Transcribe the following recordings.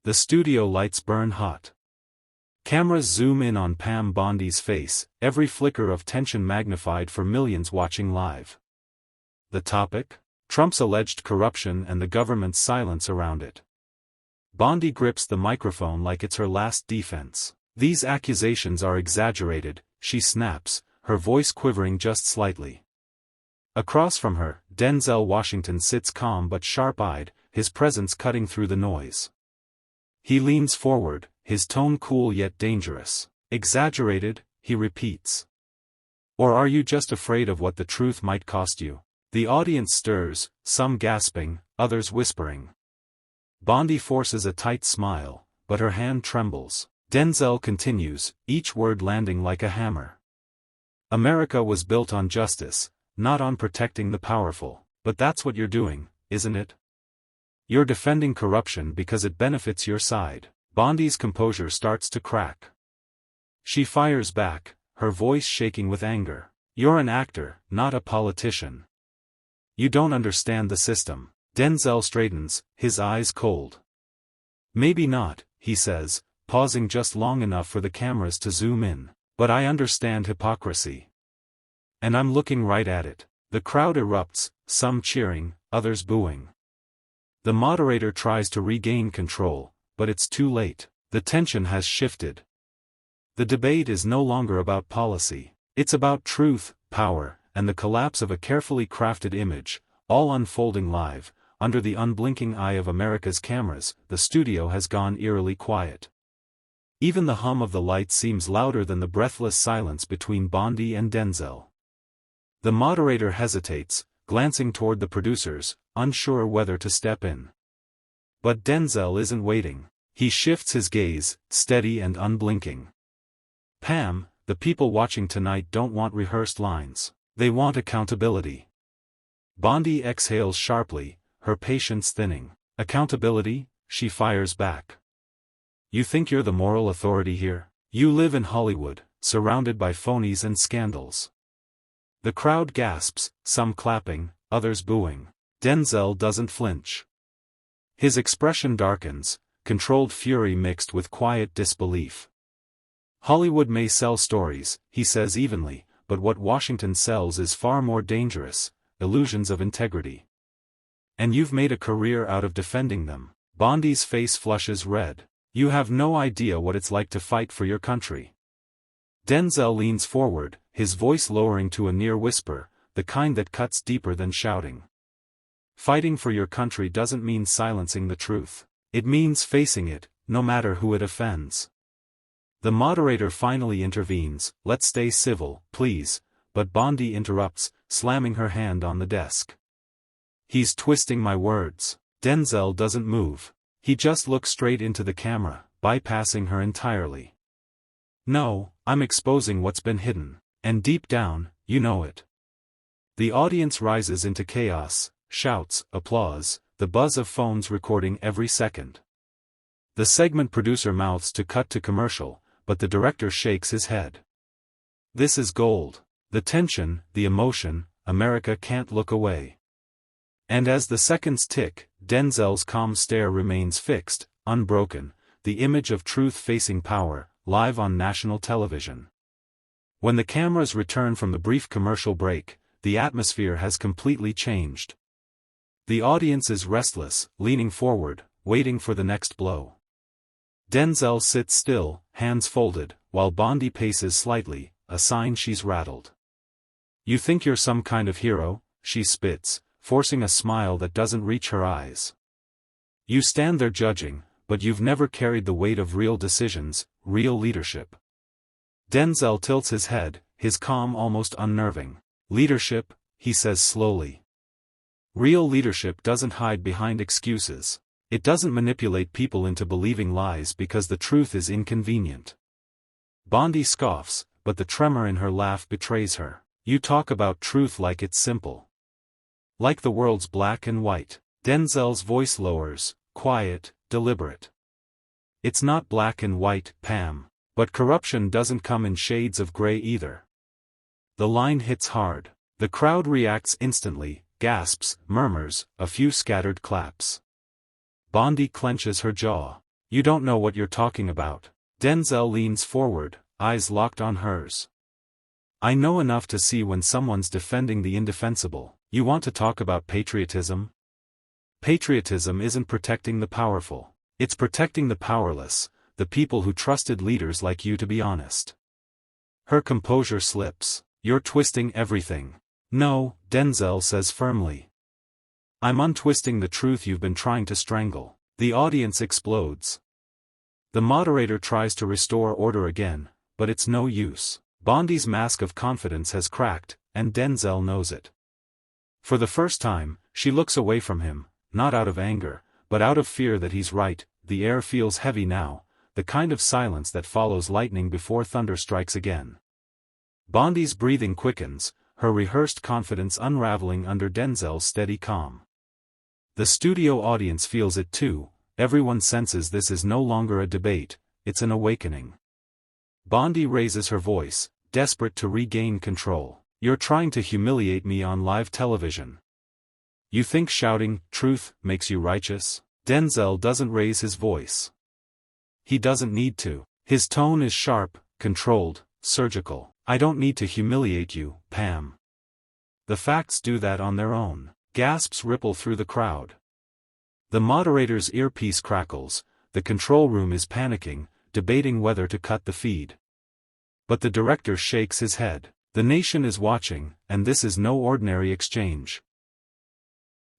The studio lights burn hot. Cameras zoom in on Pam Bondi's face, every flicker of tension magnified for millions watching live. The topic? Trump's alleged corruption and the government's silence around it. Bondi grips the microphone like it's her last defense. These accusations are exaggerated, she snaps, her voice quivering just slightly. Across from her, Denzel Washington sits calm but sharp-eyed, his presence cutting through the noise. He leans forward, his tone cool yet dangerous. Exaggerated, he repeats. Or are you just afraid of what the truth might cost you? The audience stirs, some gasping, others whispering. Bondi forces a tight smile, but her hand trembles. Denzel continues, each word landing like a hammer. America was built on justice, not on protecting the powerful. But that's what you're doing, isn't it? You're defending corruption because it benefits your side. Bondi's composure starts to crack. She fires back, her voice shaking with anger. You're an actor, not a politician. You don't understand the system. Denzel straightens, his eyes cold. Maybe not, he says, pausing just long enough for the cameras to zoom in. But I understand hypocrisy. And I'm looking right at it. The crowd erupts, some cheering, others booing. The moderator tries to regain control, but it's too late. The tension has shifted. The debate is no longer about policy. It's about truth, power, and the collapse of a carefully crafted image, all unfolding live. Under the unblinking eye of America's cameras, the studio has gone eerily quiet. Even the hum of the lights seems louder than the breathless silence between Bondi and Denzel. The moderator hesitates, glancing toward the producers, unsure whether to step in. But Denzel isn't waiting. He shifts his gaze, steady and unblinking. Pam, the people watching tonight don't want rehearsed lines. They want accountability. Bondi exhales sharply, her patience thinning. Accountability? She fires back. You think you're the moral authority here? You live in Hollywood, surrounded by phonies and scandals. The crowd gasps, some clapping, others booing. Denzel doesn't flinch. His expression darkens, controlled fury mixed with quiet disbelief. Hollywood may sell stories, he says evenly, but what Washington sells is far more dangerous, illusions of integrity. And you've made a career out of defending them. Bondi's face flushes red. You have no idea what it's like to fight for your country. Denzel leans forward, his voice lowering to a near whisper, the kind that cuts deeper than shouting. Fighting for your country doesn't mean silencing the truth. It means facing it, no matter who it offends. The moderator finally intervenes. Let's stay civil, please, but Bondi interrupts, slamming her hand on the desk. He's twisting my words. Denzel doesn't move. He just looks straight into the camera, bypassing her entirely. No, I'm exposing what's been hidden, and deep down, you know it. The audience rises into chaos, shouts, applause, the buzz of phones recording every second. The segment producer mouths to cut to commercial, but the director shakes his head. This is gold. The tension, the emotion, America can't look away. And as the seconds tick, Denzel's calm stare remains fixed, unbroken, the image of truth facing power, live on national television. When the cameras return from the brief commercial break, the atmosphere has completely changed. The audience is restless, leaning forward, waiting for the next blow. Denzel sits still, hands folded, while Bondi paces slightly, a sign she's rattled. You think you're some kind of hero? She spits, forcing a smile that doesn't reach her eyes. You stand there judging, but you've never carried the weight of real decisions, real leadership. Denzel tilts his head, his calm almost unnerving. Leadership, he says slowly. Real leadership doesn't hide behind excuses. It doesn't manipulate people into believing lies because the truth is inconvenient. Bondi scoffs, but the tremor in her laugh betrays her. You talk about truth like it's simple. Like the world's black and white. Denzel's voice lowers, quiet, deliberate. It's not black and white, Pam. But corruption doesn't come in shades of gray either. The line hits hard. The crowd reacts instantly, gasps, murmurs, a few scattered claps. Bondi clenches her jaw. You don't know what you're talking about. Denzel leans forward, eyes locked on hers. I know enough to see when someone's defending the indefensible. You want to talk about patriotism? Patriotism isn't protecting the powerful. It's protecting the powerless, the people who trusted leaders like you to be honest. Her composure slips. You're twisting everything. No, Denzel says firmly. I'm untwisting the truth you've been trying to strangle. The audience explodes. The moderator tries to restore order again, but it's no use. Bondi's mask of confidence has cracked, and Denzel knows it. For the first time, she looks away from him, not out of anger, but out of fear that he's right. The air feels heavy now, the kind of silence that follows lightning before thunder strikes again. Bondi's breathing quickens, her rehearsed confidence unraveling under Denzel's steady calm. The studio audience feels it too. Everyone senses this is no longer a debate, it's an awakening. Bondi raises her voice, desperate to regain control. You're trying to humiliate me on live television. You think shouting truth makes you righteous? Denzel doesn't raise his voice. He doesn't need to. His tone is sharp, controlled, surgical. I don't need to humiliate you, Pam. The facts do that on their own. Gasps ripple through the crowd. The moderator's earpiece crackles, the control room is panicking, debating whether to cut the feed. But the director shakes his head. The nation is watching, and this is no ordinary exchange.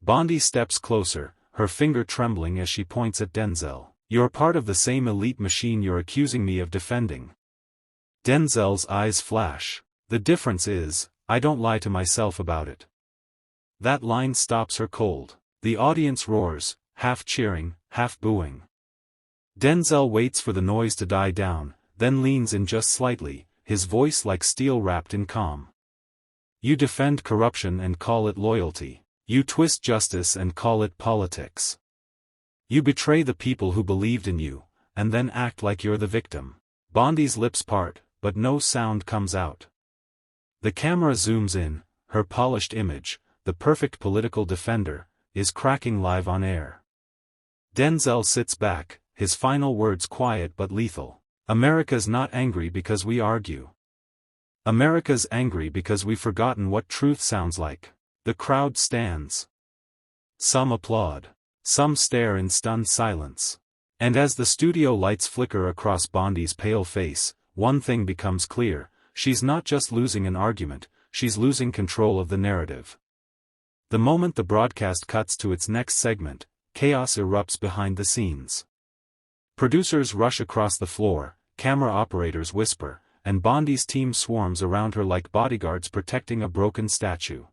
Bondi steps closer, her finger trembling as she points at Denzel. You're part of the same elite machine you're accusing me of defending. Denzel's eyes flash. The difference is, I don't lie to myself about it. That line stops her cold. The audience roars, half cheering, half booing. Denzel waits for the noise to die down, then leans in just slightly, his voice like steel wrapped in calm. You defend corruption and call it loyalty. You twist justice and call it politics. You betray the people who believed in you, and then act like you're the victim. Bondi's lips part, but no sound comes out. The camera zooms in, her polished image, the perfect political defender, is cracking live on air. Denzel sits back, his final words quiet but lethal. America's not angry because we argue. America's angry because we've forgotten what truth sounds like. The crowd stands. Some applaud. Some stare in stunned silence. And as the studio lights flicker across Bondi's pale face, one thing becomes clear: she's not just losing an argument, she's losing control of the narrative. The moment the broadcast cuts to its next segment, chaos erupts behind the scenes. Producers rush across the floor, camera operators whisper, and Bondi's team swarms around her like bodyguards protecting a broken statue.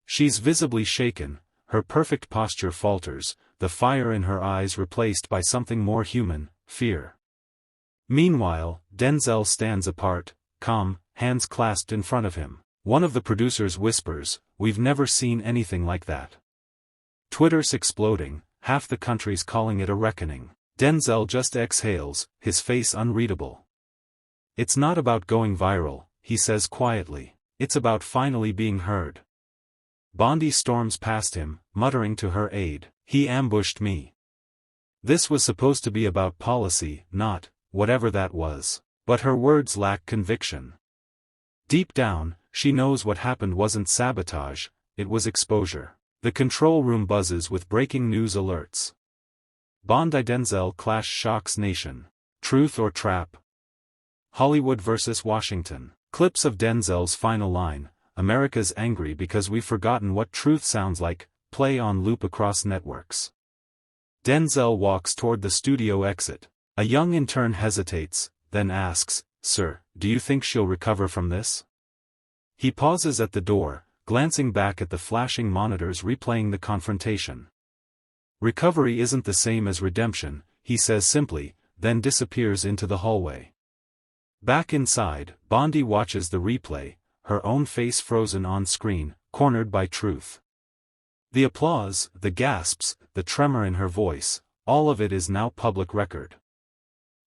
She's visibly shaken, her perfect posture falters, the fire in her eyes replaced by something more human, fear. Meanwhile, Denzel stands apart, calm, hands clasped in front of him. One of the producers whispers, "We've never seen anything like that." Twitter's exploding, half the country's calling it a reckoning. Denzel just exhales, his face unreadable. It's not about going viral, he says quietly. It's about finally being heard. Bondi storms past him, muttering to her aide, "He ambushed me." This was supposed to be about policy, not, whatever that was. But her words lack conviction. Deep down, she knows what happened wasn't sabotage, it was exposure. The control room buzzes with breaking news alerts. Bondi-Denzel clash shocks nation. Truth or trap? Hollywood vs. Washington. Clips of Denzel's final line, "America's angry because we've forgotten what truth sounds like," play on loop across networks. Denzel walks toward the studio exit. A young intern hesitates, then asks, "Sir, do you think she'll recover from this?" He pauses at the door, glancing back at the flashing monitors replaying the confrontation. "Recovery isn't the same as redemption," he says simply, then disappears into the hallway. Back inside, Bondi watches the replay, her own face frozen on screen, cornered by truth. The applause, the gasps, the tremor in her voice, all of it is now public record.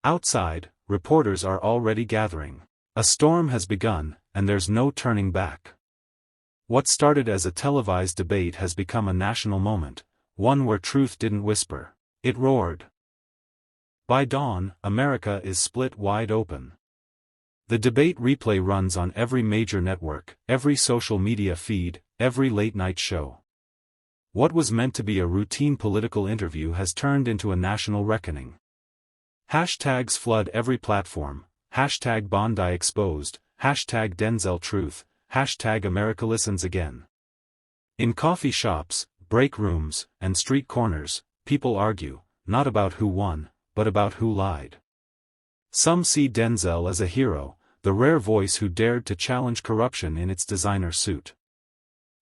Outside, reporters are already gathering. A storm has begun, and there's no turning back. What started as a televised debate has become a national moment, one where truth didn't whisper, it roared. By dawn, America is split wide open. The debate replay runs on every major network, every social media feed, every late-night show. What was meant to be a routine political interview has turned into a national reckoning. Hashtags flood every platform, hashtag Bondi exposed, hashtag Denzel truth, hashtag America listens again. In coffee shops, break rooms, and street corners, people argue, not about who won, but about who lied. Some see Denzel as a hero, the rare voice who dared to challenge corruption in its designer suit.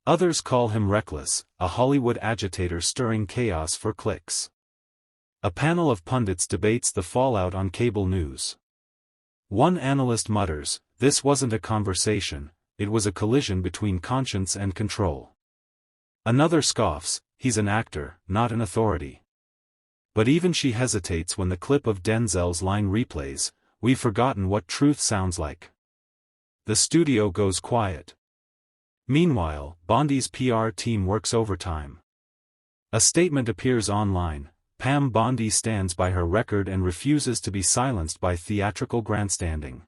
Others call him reckless, a Hollywood agitator stirring chaos for clicks. A panel of pundits debates the fallout on cable news. One analyst mutters, "This wasn't a conversation, it was a collision between conscience and control." Another scoffs, "He's an actor, not an authority." But even she hesitates when the clip of Denzel's line replays, "We've forgotten what truth sounds like." The studio goes quiet. Meanwhile, Bondi's PR team works overtime. A statement appears online. Pam Bondi stands by her record and refuses to be silenced by theatrical grandstanding.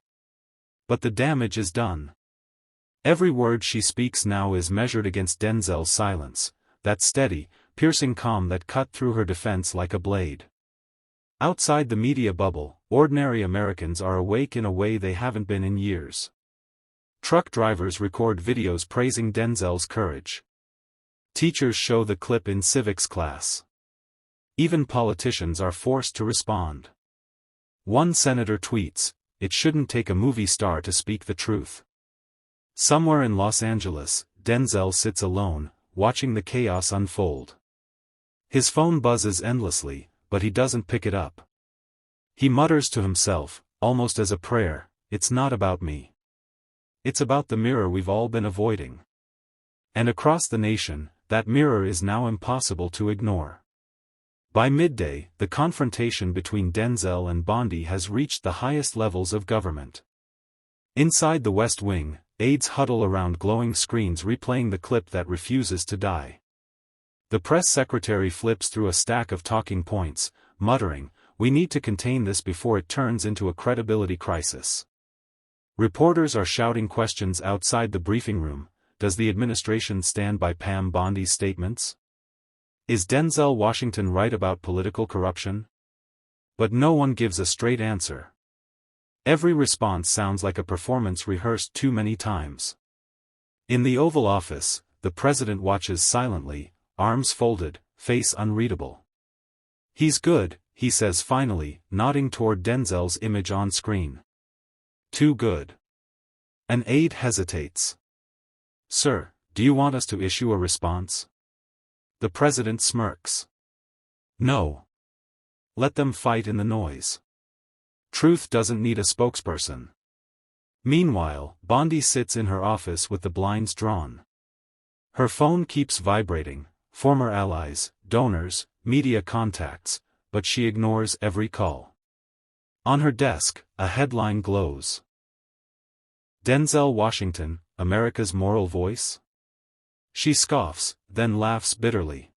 But the damage is done. Every word she speaks now is measured against Denzel's silence, that steady, piercing calm that cut through her defense like a blade. Outside the media bubble, ordinary Americans are awake in a way they haven't been in years. Truck drivers record videos praising Denzel's courage. Teachers show the clip in civics class. Even politicians are forced to respond. One senator tweets, "It shouldn't take a movie star to speak the truth." Somewhere in Los Angeles, Denzel sits alone, watching the chaos unfold. His phone buzzes endlessly, but he doesn't pick it up. He mutters to himself, almost as a prayer, "It's not about me. It's about the mirror we've all been avoiding." And across the nation, that mirror is now impossible to ignore. By midday, the confrontation between Denzel and Bondi has reached the highest levels of government. Inside the West Wing, aides huddle around glowing screens replaying the clip that refuses to die. The press secretary flips through a stack of talking points, muttering, "We need to contain this before it turns into a credibility crisis." Reporters are shouting questions outside the briefing room. Does the administration stand by Pam Bondi's statements? Is Denzel Washington right about political corruption? But no one gives a straight answer. Every response sounds like a performance rehearsed too many times. In the Oval Office, the president watches silently, arms folded, face unreadable. "He's good," he says finally, nodding toward Denzel's image on screen. "Too good." An aide hesitates. "Sir, do you want us to issue a response?" The president smirks. "No. Let them fight in the noise. Truth doesn't need a spokesperson." Meanwhile, Bondi sits in her office with the blinds drawn. Her phone keeps vibrating, former allies, donors, media contacts, but she ignores every call. On her desk, a headline glows. "Denzel Washington, America's moral voice?" She scoffs, then laughs bitterly.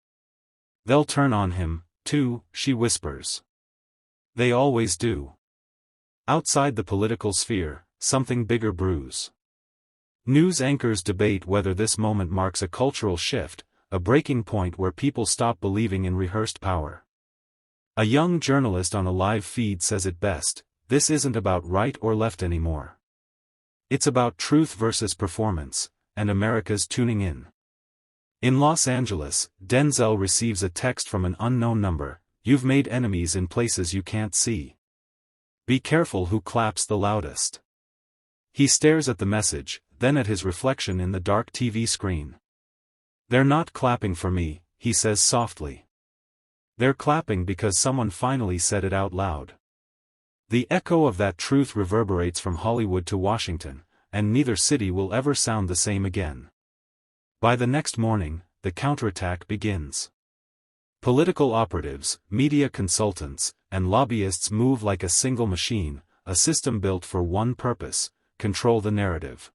"They'll turn on him, too," she whispers. "They always do." Outside the political sphere, something bigger brews. News anchors debate whether this moment marks a cultural shift, a breaking point where people stop believing in rehearsed power. A young journalist on a live feed says it best, "This isn't about right or left anymore. It's about truth versus performance, and America's tuning in." In Los Angeles, Denzel receives a text from an unknown number, "You've made enemies in places you can't see. Be careful who claps the loudest." He stares at the message, then at his reflection in the dark TV screen. "They're not clapping for me," he says softly. "They're clapping because someone finally said it out loud." The echo of that truth reverberates from Hollywood to Washington, and neither city will ever sound the same again. By the next morning, the counterattack begins. Political operatives, media consultants, and lobbyists move like a single machine, a system built for one purpose: control the narrative.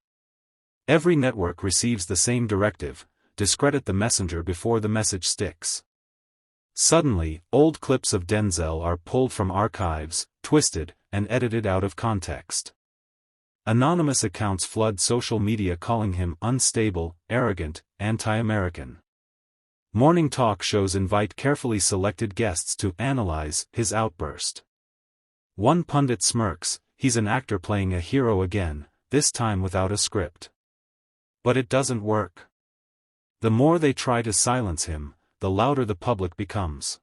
Every network receives the same directive: discredit the messenger before the message sticks. Suddenly, old clips of Denzel are pulled from archives, twisted, and edited out of context. Anonymous accounts flood social media calling him unstable, arrogant, anti-American. Morning talk shows invite carefully selected guests to analyze his outburst. One pundit smirks, he's an actor playing a hero again, this time without a script. But it doesn't work. The more they try to silence him, the louder the public becomes.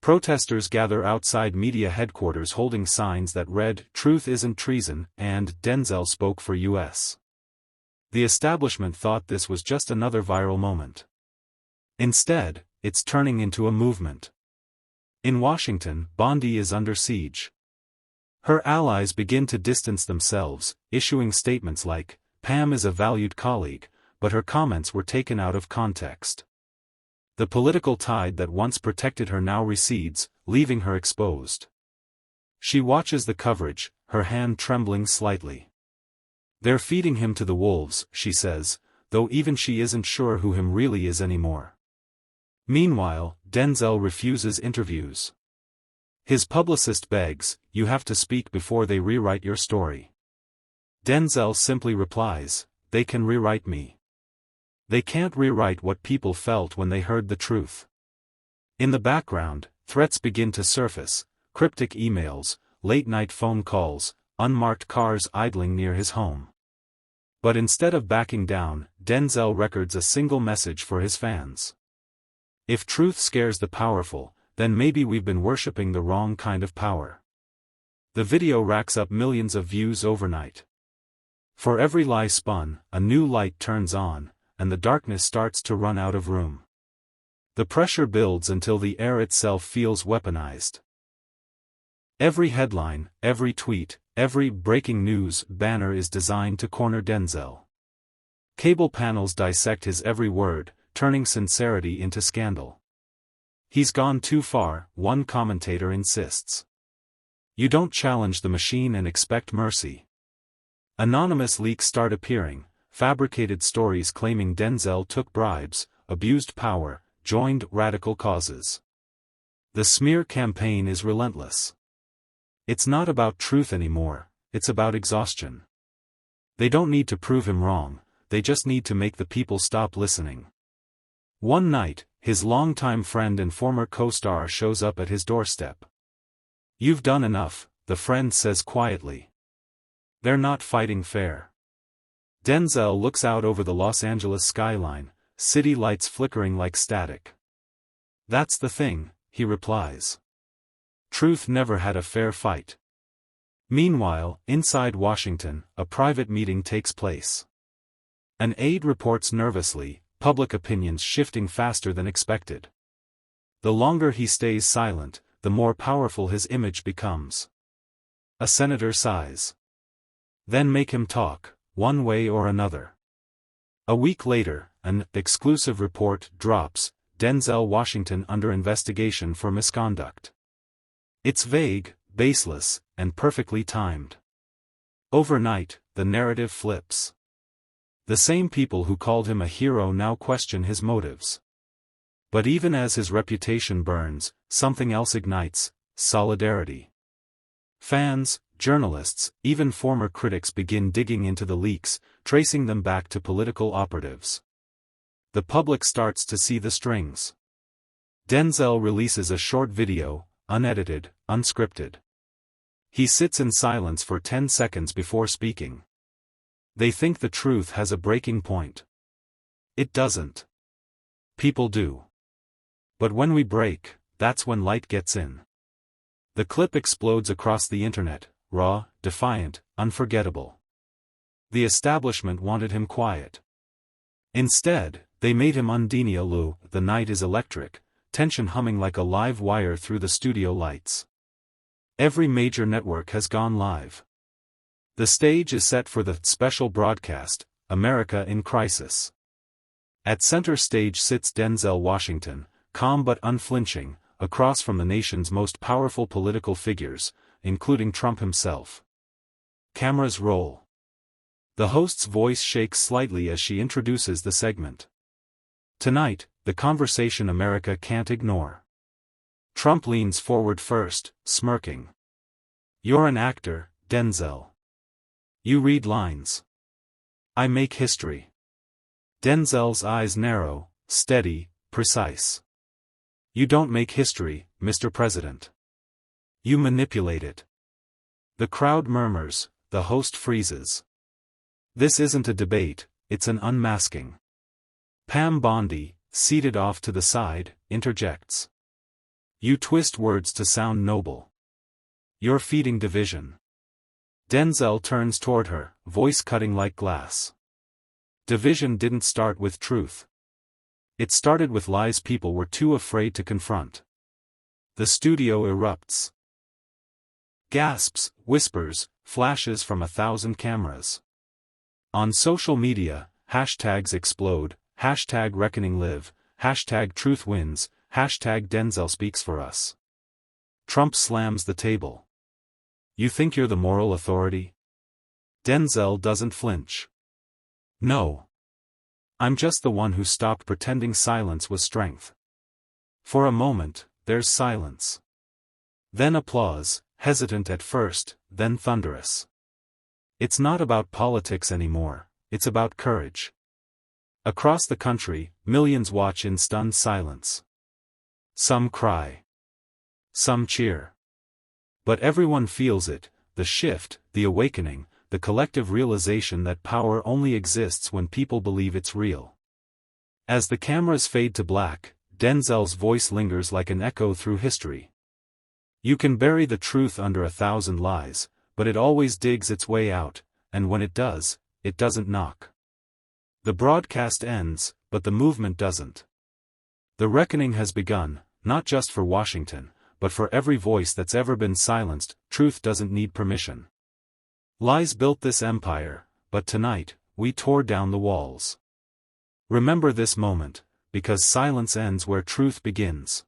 Protesters gather outside media headquarters holding signs that read, "Truth isn't treason," and "Denzel spoke for US." The establishment thought this was just another viral moment. Instead, it's turning into a movement. In Washington, Bondi is under siege. Her allies begin to distance themselves, issuing statements like, "Pam is a valued colleague," but her comments were taken out of context. The political tide that once protected her now recedes, leaving her exposed. She watches the coverage, her hand trembling slightly. "They're feeding him to the wolves," she says, though even she isn't sure who him really is anymore. Meanwhile, Denzel refuses interviews. His publicist begs, "You have to speak before they rewrite your story." Denzel simply replies, "They can rewrite me. They can't rewrite what people felt when they heard the truth." In the background, threats begin to surface, cryptic emails, late-night phone calls, unmarked cars idling near his home. But instead of backing down, Denzel records a single message for his fans. "If truth scares the powerful, then maybe we've been worshipping the wrong kind of power." The video racks up millions of views overnight. For every lie spun, a new light turns on, and the darkness starts to run out of room. The pressure builds until the air itself feels weaponized. Every headline, every tweet, every breaking news banner is designed to corner Denzel. Cable panels dissect his every word, turning sincerity into scandal. "He's gone too far," one commentator insists. "You don't challenge the machine and expect mercy." Anonymous leaks start appearing, fabricated stories claiming Denzel took bribes, abused power, joined radical causes. The smear campaign is relentless. It's not about truth anymore, it's about exhaustion. They don't need to prove him wrong, they just need to make the people stop listening. One night, his longtime friend and former co-star shows up at his doorstep. "You've done enough," the friend says quietly. "They're not fighting fair." Denzel looks out over the Los Angeles skyline, city lights flickering like static. "That's the thing," he replies. "Truth never had a fair fight." Meanwhile, inside Washington, a private meeting takes place. An aide reports nervously, public opinions shifting faster than expected. The longer he stays silent, the more powerful his image becomes. A senator sighs. "Then make him talk, one way or another." A week later, an exclusive report drops, Denzel Washington under investigation for misconduct. It's vague, baseless, and perfectly timed. Overnight, the narrative flips. The same people who called him a hero now question his motives. But even as his reputation burns, something else ignites: solidarity. Fans, journalists, even former critics begin digging into the leaks, tracing them back to political operatives. The public starts to see the strings. Denzel releases a short video, unedited, unscripted. He sits in silence for 10 seconds before speaking. They think the truth has a breaking point. It doesn't. People do. But when we break, that's when light gets in. The clip explodes across the internet, raw, defiant, unforgettable. The establishment wanted him quiet. Instead, they made him undeniable. The night is electric, tension humming like a live wire through the studio lights. Every major network has gone live. The stage is set for the special broadcast, America in Crisis. At center stage sits Denzel Washington, calm but unflinching, across from the nation's most powerful political figures, including Trump himself. Cameras roll. The host's voice shakes slightly as she introduces the segment. Tonight, the conversation America can't ignore. Trump leans forward first, smirking. You're an actor, Denzel. You read lines. I make history. Denzel's eyes narrow, steady, precise. You don't make history, Mr. President. You manipulate it. The crowd murmurs, the host freezes. This isn't a debate, it's an unmasking. Pam Bondi, seated off to the side, interjects. You twist words to sound noble. You're feeding division. Denzel turns toward her, voice cutting like glass. Division didn't start with truth. It started with lies people were too afraid to confront. The studio erupts. Gasps, whispers, flashes from 1,000 cameras. On social media, hashtags explode, hashtag reckoning live, hashtag truth wins, hashtag Denzel speaks for us. Trump slams the table. You think you're the moral authority? Denzel doesn't flinch. No. I'm just the one who stopped pretending silence was strength. For a moment, there's silence. Then applause, hesitant at first, then thunderous. It's not about politics anymore, it's about courage. Across the country, millions watch in stunned silence. Some cry. Some cheer. But everyone feels it, the shift, the awakening, the collective realization that power only exists when people believe it's real. As the cameras fade to black, Denzel's voice lingers like an echo through history. You can bury the truth under 1,000 lies, but it always digs its way out, and when it does, it doesn't knock. The broadcast ends, but the movement doesn't. The reckoning has begun, not just for Washington, but for every voice that's ever been silenced. Truth doesn't need permission. Lies built this empire, but tonight, we tore down the walls. Remember this moment, because silence ends where truth begins.